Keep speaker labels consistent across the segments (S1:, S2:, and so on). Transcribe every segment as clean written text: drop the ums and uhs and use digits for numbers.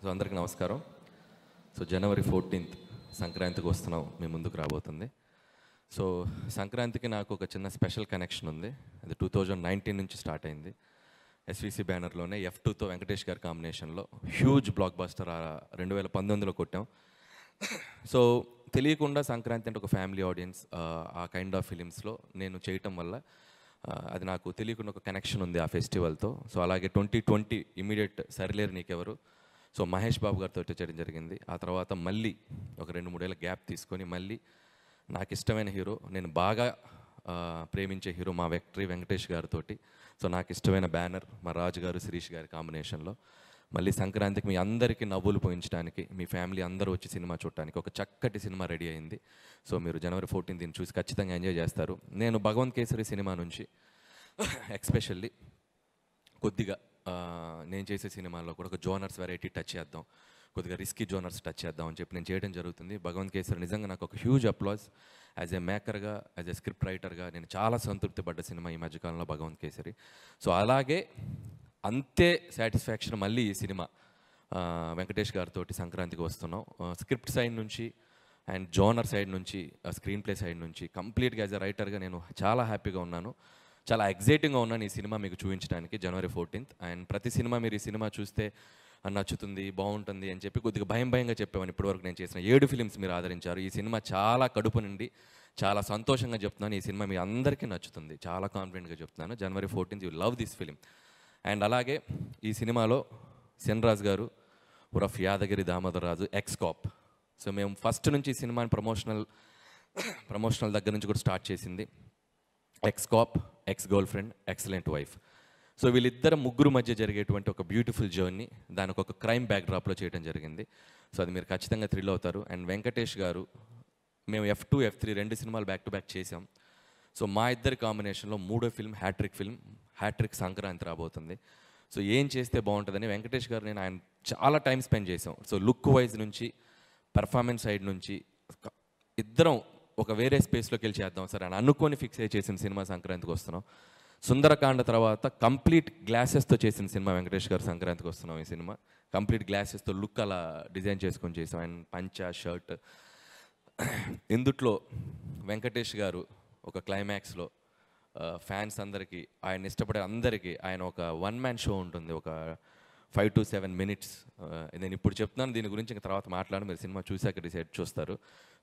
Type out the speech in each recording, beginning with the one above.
S1: So అందరికీ నమస్కారం. So జనవరి 14th సంక్రాంతికి వస్తున్నాం, మీ ముందుకు రాబోతుంది. సో సంక్రాంతికి నాకు ఒక చిన్న స్పెషల్ కనెక్షన్ ఉంది. అది 2019 నుంచి స్టార్ట్ అయింది. ఎస్విసి బ్యానర్లోనే F2తో వెంకటేష్ గారి కాంబినేషన్లో హ్యూజ్ బ్లాక్ బస్టర్ 2019లో కొట్టాం. సో తెలియకుండా సంక్రాంతి అంటే ఒక ఫ్యామిలీ ఆడియన్స్, ఆ కైండ్ ఆఫ్ ఫిలిమ్స్లో నేను చేయటం వల్ల అది నాకు తెలియకుండా ఒక కనెక్షన్ ఉంది ఆ ఫెస్టివల్తో. సో అలాగే 2020 ఇమీడియట్ సరిలేరు నీకెవరు, సో మహేష్ బాబు గారితో చేయడం జరిగింది. ఆ తర్వాత మళ్ళీ ఒక 2-3 ఏళ్ళ గ్యాప్ తీసుకొని మళ్ళీ నాకు ఇష్టమైన హీరో, నేను బాగా ప్రేమించే హీరో మా వెంకటేష్ గారితో, సో నాకు ఇష్టమైన బ్యానర్ మా రాజు గారు శిరీష్ గారి కాంబినేషన్లో మళ్ళీ సంక్రాంతికి మీ అందరికీ నవ్వులు పోయించడానికి, మీ ఫ్యామిలీ అందరూ వచ్చి సినిమా చూడటానికి ఒక చక్కటి సినిమా రెడీ అయింది. సో మీరు జనవరి 14 దీన్ని చూసి ఖచ్చితంగా ఎంజాయ్ చేస్తారు. నేను భగవంత్ కేసరి సినిమా నుంచి ఎక్స్పెషల్లీ కొద్దిగా నేను చేసే సినిమాల్లో కూడా ఒక జోనర్స్ వెరైటీ టచ్ చేద్దాం, కొద్దిగా రిస్కీ జోనర్స్ టచ్ చేద్దాం అని చెప్పి నేను చేయడం జరుగుతుంది. భగవంత్ కేసరి నిజంగా నాకు ఒక హ్యూజ్ అప్లాజ్. యాజ్ ఏ మేకర్గా, యాజ్ ఏ స్క్రిప్ట్ రైటర్గా నేను చాలా సంతృప్తి పడ్డ సినిమా ఈ మధ్యకాలంలో భగవంత్ కేసరి. సో అలాగే అంతే సాటిస్ఫాక్షన్ మళ్ళీ ఈ సినిమా వెంకటేష్ గారితో సంక్రాంతికి వస్తున్నాం. స్క్రిప్ట్ సైడ్ నుంచి అండ్ జోనర్ సైడ్ నుంచి, స్క్రీన్ ప్లే సైడ్ నుంచి కంప్లీట్గా యాజ్ ఎ రైటర్గా నేను చాలా హ్యాపీగా ఉన్నాను, చాలా ఎగ్జైటింగ్గా ఉన్నాను ఈ సినిమా మీకు చూపించడానికి జనవరి 14th. అండ్ ప్రతి సినిమా మీరు ఈ సినిమా చూస్తే నచ్చుతుంది, బాగుంటుంది అని చెప్పి కొద్దిగా భయంగా చెప్పామని ఇప్పటివరకు నేను చేసిన 7 ఫిలిమ్స్ మీరు ఆదరించారు. ఈ సినిమా చాలా కడుపు నుండి చాలా సంతోషంగా చెప్తున్నాను, ఈ సినిమా మీ అందరికీ నచ్చుతుంది, చాలా కాన్ఫిడెంట్గా చెప్తున్నాను. జనవరి 14th you love this film. And అలాగే ఈ సినిమాలో సెన్రాజ్ గారు ఉరఫ్ యాదగిరి దామోదర్ రాజు ఎక్స్ కాప్. సో మేము ఫస్ట్ నుంచి ఈ సినిమాని ప్రమోషనల్ దగ్గర నుంచి కూడా స్టార్ట్ చేసింది X cap, ex girl friend, excellent wife. So వీళ్ళిద్దరు ముగ్గురు మధ్య జరిగేటువంటి ఒక బ్యూటిఫుల్ జర్నీ దానికి ఒక క్రైమ్ బ్యాక్డ్రాప్లో చేయడం జరిగింది. సో అది మీరు ఖచ్చితంగా థ్రిల్ అవుతారు. అండ్ వెంకటేష్ గారు, మేము F2, F3 2 సినిమాలు బ్యాక్ టు బ్యాక్ చేసాం. సో మా ఇద్దరి కాంబినేషన్లో 3వ ఫిల్మ్ హ్యాట్రిక్ సంక్రాంతి రాబోతుంది. సో ఏం చేస్తే బాగుంటుందని వెంకటేష్ గారు నేను ఆయన చాలా టైం స్పెండ్ చేసాం. సో లుక్ వైజ్ నుంచి, పర్ఫార్మెన్స్ సైడ్ నుంచి ఇద్దరం ఒక వేరే స్పేస్లోకి వెళ్ళి చేద్దాం సార్ అని అనుకొని ఫిక్స్ అయ్యి చేసిన సినిమా సంక్రాంతికి వస్తున్నాం. సుందరకాండ తర్వాత కంప్లీట్ గ్లాసెస్తో చేసిన సినిమా వెంకటేష్ గారు సంక్రాంతికి వస్తున్నాం. ఈ సినిమా కంప్లీట్ గ్లాసెస్తో లుక్ అలా డిజైన్ చేసుకొని చేసాం. అండ్ పంచా షర్ట్ ఇందుట్లో వెంకటేష్ గారు ఒక క్లైమాక్స్లో ఫ్యాన్స్ అందరికీ, ఆయన ఇష్టపడే అందరికీ ఆయన ఒక 1-man షో ఉంటుంది, ఒక 5 to 7 minutes. నేను ఇప్పుడు చెప్తున్నాను, దీని గురించి ఇంకా తర్వాత మాట్లాడి మీరు సినిమా చూశాక డిసైడ్ చూస్తారు.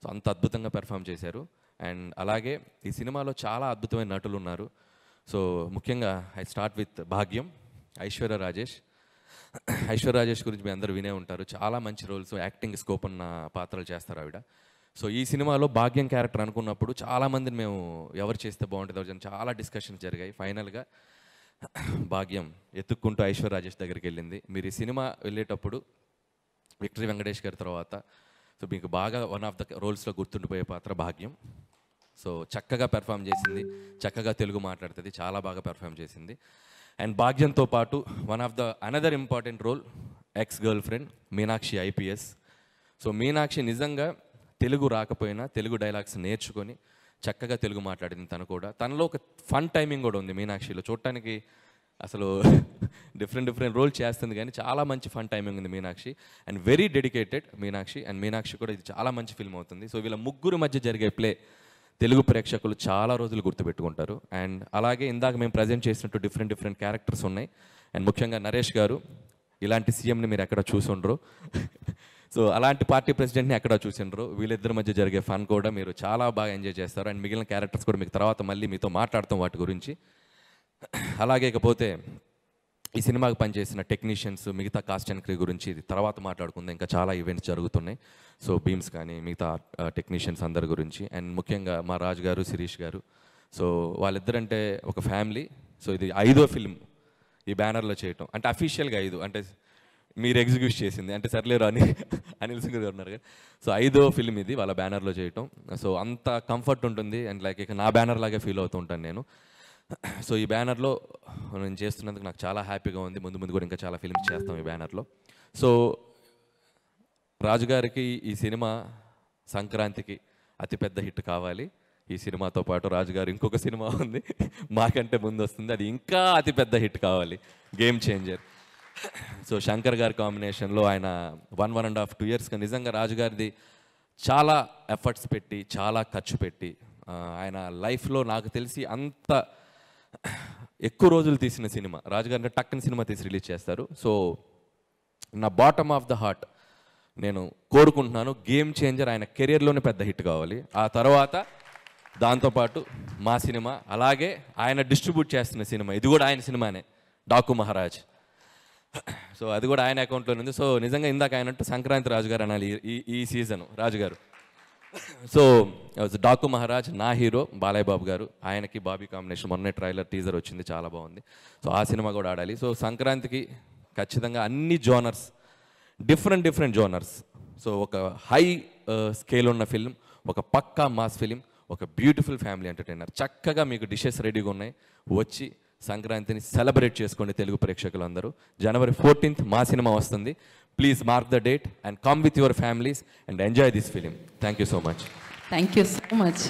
S1: సో అంత అద్భుతంగా పెర్ఫామ్ చేశారు. అండ్ అలాగే ఈ సినిమాలో చాలా అద్భుతమైన నటులు ఉన్నారు. సో ముఖ్యంగా ఐ స్టార్ట్ విత్ భాగ్యం, ఐశ్వర్య రాజేష్ గురించి మీ అందరూ వినే ఉంటారు. చాలా మంచి రోల్స్, యాక్టింగ్ స్కోప్ ఉన్న పాత్రలు చేస్తారు ఆవిడ. సో ఈ సినిమాలో భాగ్యం క్యారెక్టర్ అనుకున్నప్పుడు చాలామందిని మేము ఎవరు చేస్తే బాగుంటుంది చాలా డిస్కషన్స్ జరిగాయి. ఫైనల్గా భాగ్యం ఎత్తుక్కుంటూ ఐశ్వర్య రాజేష్ దగ్గరికి వెళ్ళింది. మీరు ఈ సినిమా వెళ్ళేటప్పుడు విక్టరీ వెంకటేష్ గారి తర్వాత సో మీకు బాగా వన్ ఆఫ్ ద రోల్స్లో గుర్తుండిపోయే పాత్ర భాగ్యం. సో చక్కగా పెర్ఫామ్ చేసింది, చక్కగా తెలుగు మాట్లాడుతుంది, చాలా బాగా పెర్ఫామ్ చేసింది. అండ్ భాగ్యంతో పాటు one of the another important role ex girlfriend Meenakshi IPS. So Meenakshi నిజంగా తెలుగు రాకపోయినా తెలుగు డైలాగ్స్ నేర్చుకొని చక్కగా తెలుగు మాట్లాడింది. తను కూడా, తనలో ఒక ఫన్ టైమింగ్ కూడా ఉంది మీనాక్షిలో. చూడటానికి అసలు డిఫరెంట్ రోల్ చేస్తుంది కానీ చాలా మంచి ఫన్ టైమింగ్ ఉంది Meenakshi. And very dedicated Meenakshi. And Meenakshi కూడా ఇది చాలా మంచి ఫిల్మ్ అవుతుంది. సో వీళ్ళ ముగ్గురు మధ్య జరిగే ప్లే తెలుగు ప్రేక్షకులు చాలా రోజులు గుర్తుపెట్టుకుంటారు. అండ్ అలాగే ఇందాక మేము ప్రజెంట్ చేసినట్టు డిఫరెంట్ క్యారెక్టర్స్ ఉన్నాయి. అండ్ ముఖ్యంగా నరేష్ గారు, ఇలాంటి సీఎంని మీరు ఎక్కడ చూసుండ్రు, సో అలాంటి పార్టీ ప్రెసిడెంట్ని ఎక్కడ చూసిండ్రు. వీళ్ళిద్దరి మధ్య జరిగే ఫన్ కూడా మీరు చాలా బాగా ఎంజాయ్ చేస్తారు. అండ్ మిగిలిన క్యారెక్టర్స్ కూడా మీకు తర్వాత మళ్ళీ మీతో మాట్లాడతాం వాటి గురించి. అలాగే ఇకపోతే ఈ సినిమాకి పనిచేసిన టెక్నీషియన్స్, మిగతా కాస్ట్ అండ్ క్రూ గురించి ఇది తర్వాత మాట్లాడుకుందాం. ఇంకా చాలా ఈవెంట్స్ జరుగుతున్నాయి. సో బీమ్స్ కానీ మిగతా టెక్నీషియన్స్ అందరి గురించి. అండ్ ముఖ్యంగా మా రాజు గారు శిరీష్ గారు, సో వాళ్ళిద్దరంటే ఒక ఫ్యామిలీ. సో ఇది 5వ ఫిల్మ్ ఈ బ్యానర్లో చేయటం, అంటే అఫీషియల్గా 5, అంటే మీరు ఎగ్జిక్యూట్ చేసింది అంటే సర్లేరు అని అనిల్ సింగ్ గారు ఉన్నారు కదా. సో 5వ ఫిల్మ్ ఇది వాళ్ళ బ్యానర్లో చేయటం. సో అంత కంఫర్ట్ ఉంటుంది. అండ్ లైక్ ఇక నా బ్యానర్ లాగే ఫీల్ అవుతూ ఉంటాను నేను. సో ఈ బ్యానర్లో నేను చేస్తున్నందుకు నాకు చాలా హ్యాపీగా ఉంది. ముందు కూడా ఇంకా చాలా ఫిల్మ్స్ చేస్తాం ఈ బ్యానర్లో. సో రాజుగారికి ఈ సినిమా సంక్రాంతికి అతిపెద్ద హిట్ కావాలి. ఈ సినిమాతో పాటు రాజుగారు ఇంకొక సినిమా ఉంది మాకంటే ముందు వస్తుంది, అది ఇంకా అతిపెద్ద హిట్ కావాలి, గేమ్ చేంజర్. సో శంకర్ గారి కాంబినేషన్లో ఆయన 1.5-2 ఇయర్స్గా నిజంగా రాజు గారిది చాలా ఎఫర్ట్స్ పెట్టి చాలా ఖర్చు పెట్టి ఆయన లైఫ్లో నాకు తెలిసి అంత ఎక్కువ రోజులు తీసిన సినిమా రాజుగారిని టక్కని సినిమా తీసి రిలీజ్ చేస్తారు. సో నా బాటమ్ ఆఫ్ ద హార్ట్ నేను కోరుకుంటున్నాను గేమ్ చేంజర్ ఆయన కెరియర్లోనే పెద్ద హిట్ కావాలి. ఆ తర్వాత దాంతోపాటు మా సినిమా, అలాగే ఆయన డిస్ట్రిబ్యూట్ చేస్తున్న సినిమా, ఇది కూడా ఆయన సినిమానే, డాకు మహారాజ్. సో అది కూడా ఆయన అకౌంట్లో ఉంది. సో నిజంగా ఇందాక ఆయనంటూ సంక్రాంతి రాజు గారు అనాలి ఈ సీజన్ రాజుగారు. సో డాకు మహారాజ్ నా హీరో బాలయ్య బాబు గారు, ఆయనకి బాబీ కాంబినేషన్, మొన్నే ట్రైలర్ టీజర్ వచ్చింది, చాలా బాగుంది. సో ఆ సినిమా కూడా ఆడాలి. సో సంక్రాంతికి ఖచ్చితంగా అన్ని జోనర్స్, డిఫరెంట్ జోనర్స్. సో ఒక హై స్కేల్ ఉన్న ఫిల్మ్, ఒక పక్కా మాస్ ఫిలిం, ఒక బ్యూటిఫుల్ ఫ్యామిలీ ఎంటర్టైనర్. చక్కగా మీకు డిషెస్ రెడీగా ఉన్నాయి, వచ్చి సంక్రాంతిని సెలబ్రేట్ చేసుకోండి తెలుగు ప్రేక్షకులందరూ. January 14th మా సినిమా వస్తుంది. Please mark the date and come with your families and enjoy this film. Thank you so much.
S2: Thank you so much.